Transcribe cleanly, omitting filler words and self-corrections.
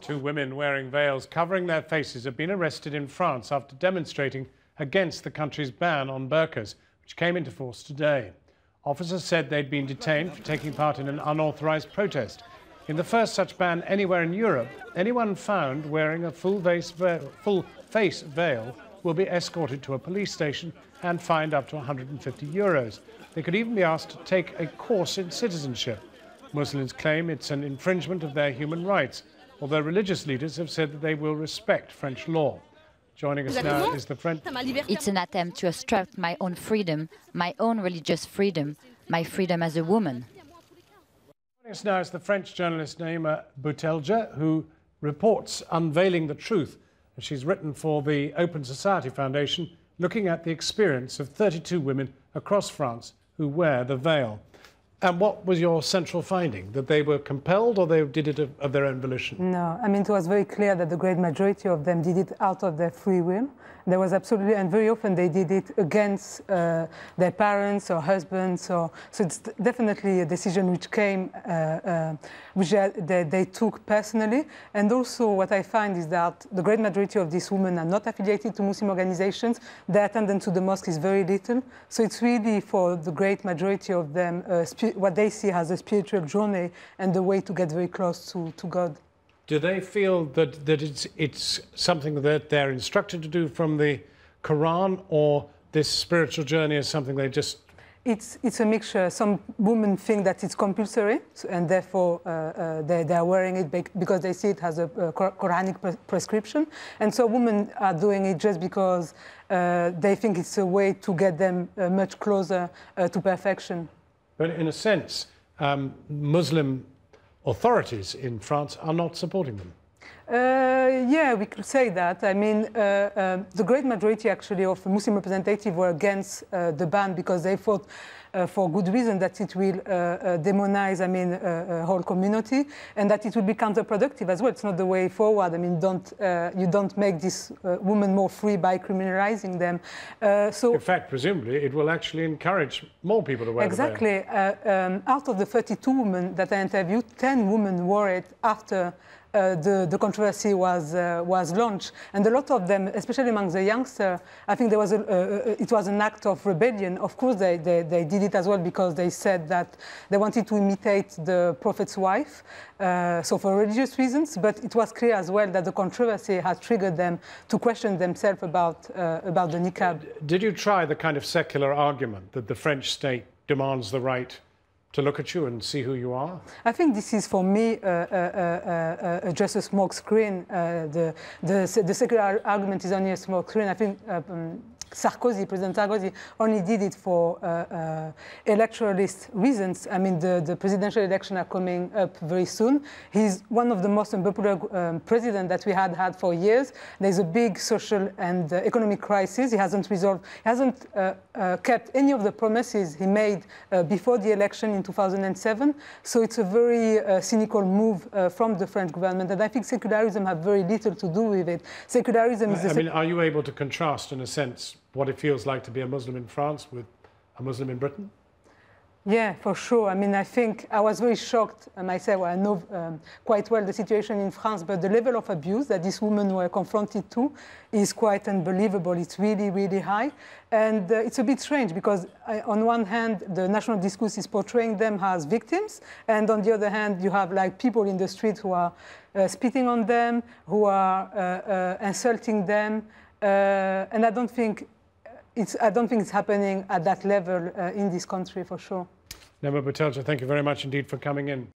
Two women wearing veils covering their faces have been arrested in France after demonstrating against the country's ban on burqas, which came into force today. Officers said they'd been detained for taking part in an unauthorized protest. In the first such ban anywhere in Europe, anyone found wearing a full face veil will be escorted to a police station and fined up to €150. They could even be asked to take a course in citizenship. Muslims claim it's an infringement of their human rights, although religious leaders have said that they will respect French law. Joining us now is the French... It's an attempt to obstruct my own freedom, my own religious freedom, my freedom as a woman. Joining us now is the French journalist Naima Bouteldja, who reports Unveiling the Truth. She's written for the Open Society Foundation, looking at the experience of 32 women across France who wear the veil. And what was your central finding? That they were compelled or they did it of their own volition? No, I mean, it was very clear that the great majority of them did it out of their free will. There was absolutely, and very often they did it against their parents or husbands. So it's definitely a decision which came, which they took personally. And also what I find is that the great majority of these women are not affiliated to Muslim organizations. Their attendance to the mosque is very little. So it's really for the great majority of them what they see as a spiritual journey and the way to get very close to God. Do they feel that it's something that they're instructed to do from the Quran, or this spiritual journey is something they just... It's a mixture. Some women think that it's compulsory, and therefore they are wearing it because they see it as a Quranic prescription. And so women are doing it just because they think it's a way to get them much closer to perfection. But in a sense, Muslim authorities in France are not supporting them. Yeah, we could say that. I mean, the great majority actually of Muslim representatives were against the ban because they thought, for good reason, that it will demonize, I mean, a whole community, and that it will be counterproductive as well. It's not the way forward. I mean, you don't make these women more free by criminalizing them. So, in fact, presumably, it will actually encourage more people to wear the veil. Exactly. Out of the 32 women that I interviewed, 10 women wore it after the controversy was launched, and a lot of them, especially among the youngsters, I think there was it was an act of rebellion. Of course, they did it as well because they said that they wanted to imitate the Prophet's wife, so for religious reasons. But it was clear as well that the controversy had triggered them to question themselves about the niqab. Did you try the kind of secular argument that the French state demands the right to look at you and see who you are? I think this is, for me, just a smoke screen. The secular argument is only a smoke screen. I think President Sarkozy only did it for electoralist reasons. I mean, the presidential elections are coming up very soon. He's one of the most unpopular presidents that we had for years. There's a big social and economic crisis. He hasn't resolved, he hasn't kept any of the promises he made before the election in 2007. So it's a very cynical move from the French government. And I think secularism has very little to do with it. Secularism is... I mean, are you able to contrast, in a sense, what it feels like to be a Muslim in France with a Muslim in Britain? Yeah, for sure. I mean, I think I was very shocked myself. I know quite well the situation in France, but the level of abuse that these women were confronted to is quite unbelievable. It's really, really high. And it's a bit strange because on one hand, the national discourse is portraying them as victims. And on the other hand, you have like people in the street who are spitting on them, who are insulting them. And I don't think it's happening at that level in this country, for sure. Naima Bouteldja, thank you very much indeed for coming in.